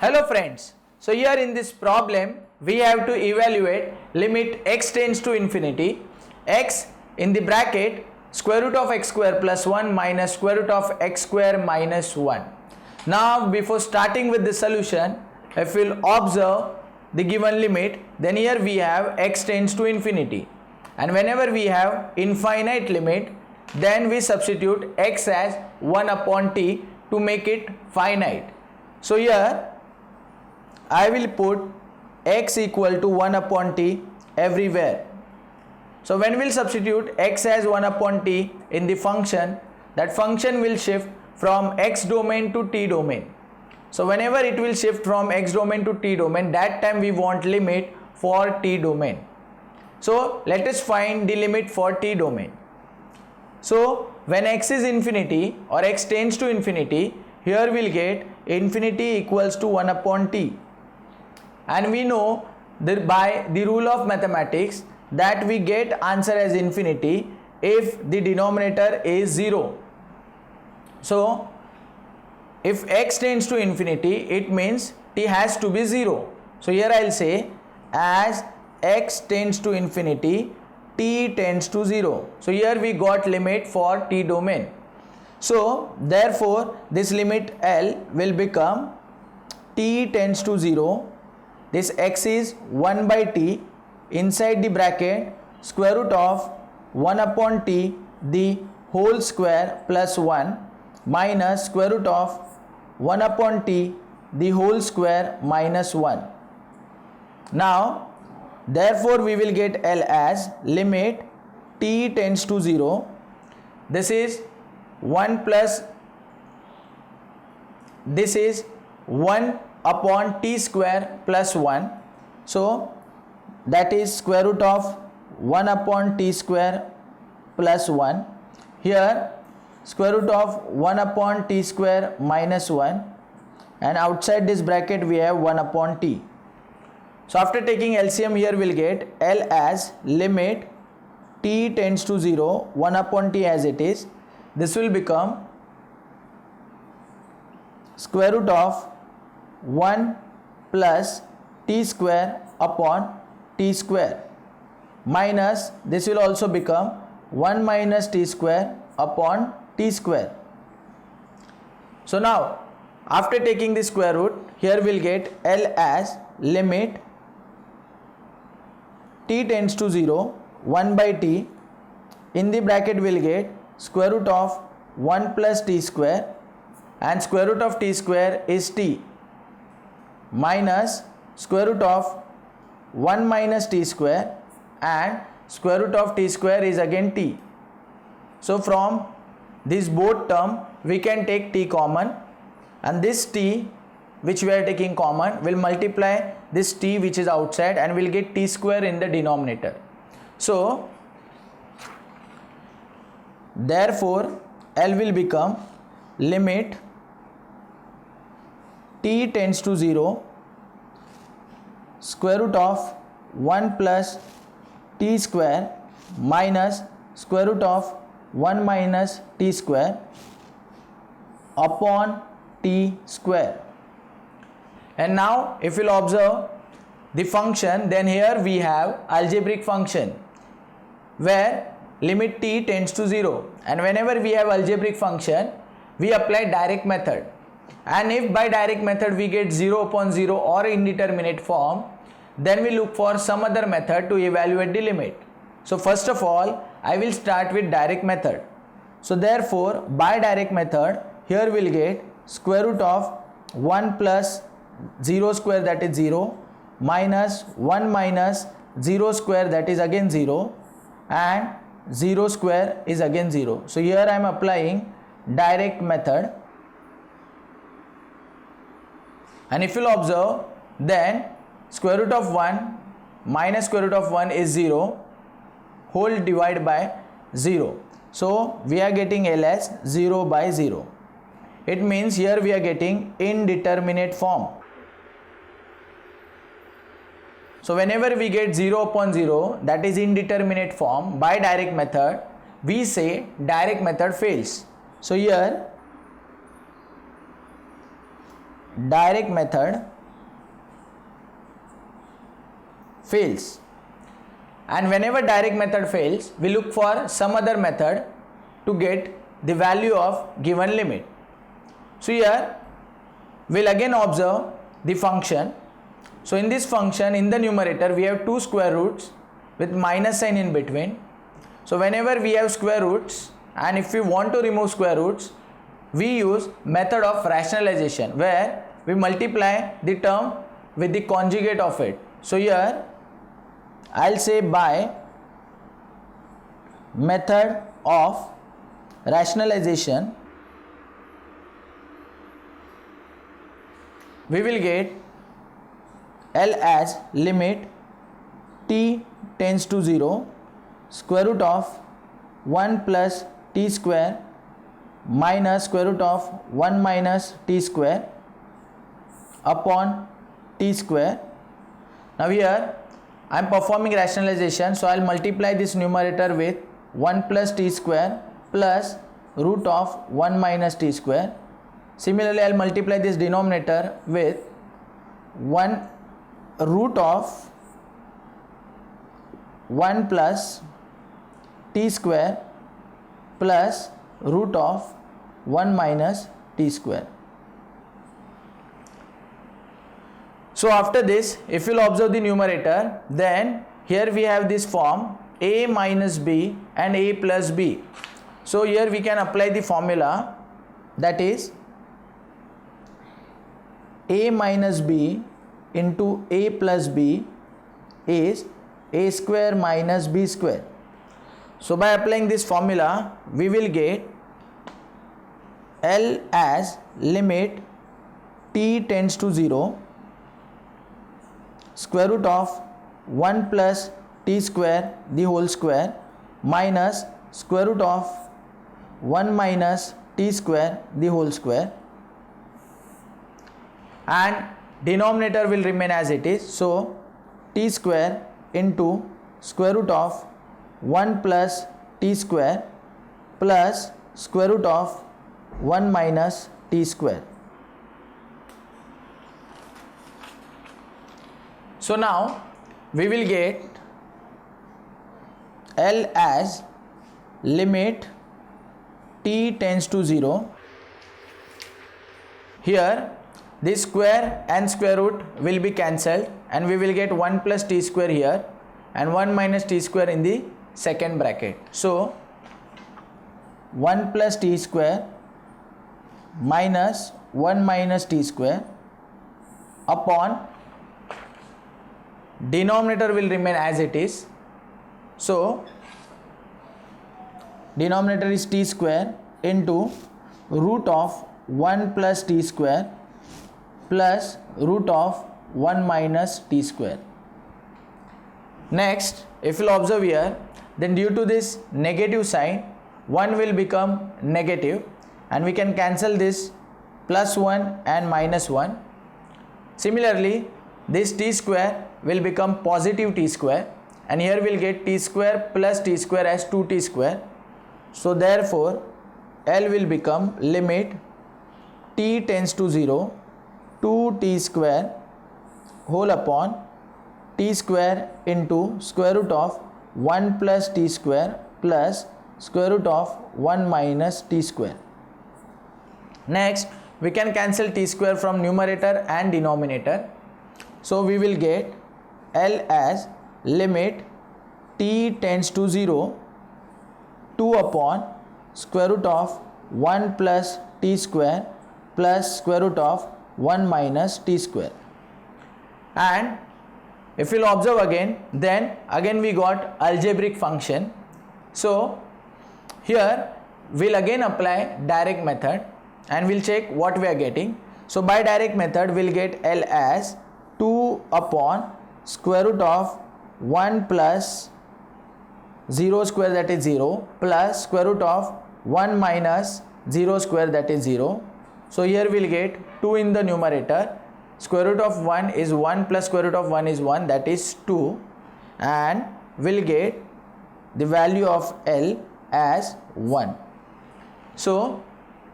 Hello friends, so here in this problem we have to evaluate limit x tends to infinity, x in the bracket square root of x square plus 1 minus square root of x square minus 1. Now before starting with the solution, if we will observe the given limit, then here we have x tends to infinity, and whenever we have infinite limit, then we substitute x as 1 upon t to make it finite. So here I will put x equal to 1 upon t everywhere. So when we will substitute x as 1 upon t in the function, that function will shift from x domain to t domain. So whenever it will shift from x domain to t domain, that time we want limit for t domain. So let us find the limit for t domain. So when x is infinity or x tends to infinity, here we will get infinity equals to 1 upon t. And we know that by the rule of mathematics that we get answer as infinity if the denominator is 0. So if x tends to infinity, it means t has to be 0. So here I will say as x tends to infinity, t tends to 0. So here we got limit for t domain. So therefore this limit L will become t tends to 0. This x is 1 by t, inside the bracket square root of 1 upon t the whole square plus 1 minus square root of 1 upon t the whole square minus 1. Now therefore we will get L as limit t tends to 0. This is 1 plus, this is 1 upon t square plus 1. So that is square root of 1 upon t square plus 1. Here square root of 1 upon t square minus 1, and outside this bracket we have 1 upon t. So after taking LCM, here we will get L as limit t tends to 0, 1 upon t as it is. This will become square root of 1 plus t square upon t square minus, this will also become 1 minus t square upon t square. So now after taking the square root, here we will get L as limit t tends to 0, 1 by t, in the bracket we will get square root of 1 plus t square, and square root of t square is t, minus square root of 1 minus t square, and square root of t square is again t. So from this both term we can take t common, and this t which we are taking common will multiply this t which is outside, and we will get t square in the denominator. So therefore L will become limit t tends to 0, square root of 1 plus t square minus square root of 1 minus t square upon t square. And now if you will observe the function, then here we have algebraic function where limit t tends to 0, and whenever we have algebraic function we apply direct method, and if by direct method we get 0 upon 0 or indeterminate form, then we look for some other method to evaluate the limit. So first of all I will start with direct method. So therefore by direct method, here we will get square root of 1 plus 0 square, that is 0, minus 1 minus 0 square, that is again 0, and 0 square is again 0. So here I am applying direct method, and if you will observe, then square root of 1 minus square root of 1 is 0, whole divided by 0. So we are getting L as 0 by 0. It means here we are getting indeterminate form. So whenever we get 0 upon 0, that is indeterminate form, by direct method, we say direct method fails. So here direct method fails. And whenever direct method fails, we look for some other method to get the value of given limit. So here we'll again observe the function. So in this function, in the numerator, we have two square roots with minus sign in between. So whenever we have square roots and if we want to remove square roots, we use method of rationalization where we multiply the term with the conjugate of it. So here I'll say by method of rationalization we will get L as limit t tends to 0 square root of 1 plus t square minus square root of 1 minus t square upon t square. Now here I am performing rationalization, so I will multiply this numerator with 1 plus t square plus root of 1 minus t square. Similarly, I will multiply this denominator with 1 root of 1 plus t square plus root of 1 minus t square. So after this, if you will observe the numerator, then here we have this form a minus b and a plus b. So here we can apply the formula, that is a minus b into a plus b is a square minus b square. So by applying this formula, we will get L as limit t tends to 0 square root of 1 plus t square the whole square minus square root of 1 minus t square the whole square, and denominator will remain as it is. So t square into square root of 1 plus t square plus square root of 1 minus t square. So now we will get L as limit t tends to 0. Here this square and square root will be cancelled and we will get 1 plus t square here and 1 minus t square in the second bracket. So 1 plus t square minus 1 minus t square upon denominator will remain as it is. So denominator is t square into root of 1 plus t square plus root of 1 minus t square. Next, if you will observe here, then due to this negative sign, 1 will become negative and we can cancel this plus 1 and minus 1. Similarly, this t square will become positive t square and here we will get t square plus t square as 2t square. So therefore L will become limit t tends to 0 2t square whole upon t square into square root of 1 plus t square plus square root of 1 minus t square. Next, we can cancel t square from numerator and denominator. So we will get L as limit t tends to 0 2 upon square root of 1 plus t square plus square root of 1 minus t square. And if you will observe again, then again we got algebraic function. So here we will again apply direct method and we will check what we are getting. So by direct method we will get L as 2 upon square root of 1 plus 0 square, that is 0, plus square root of 1 minus 0 square, that is 0. So here we will get 2 in the numerator, square root of 1 is 1 plus square root of 1 is 1, that is 2, and we will get the value of L as 1. So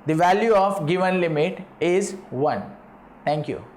the value of given limit is 1. Thank you.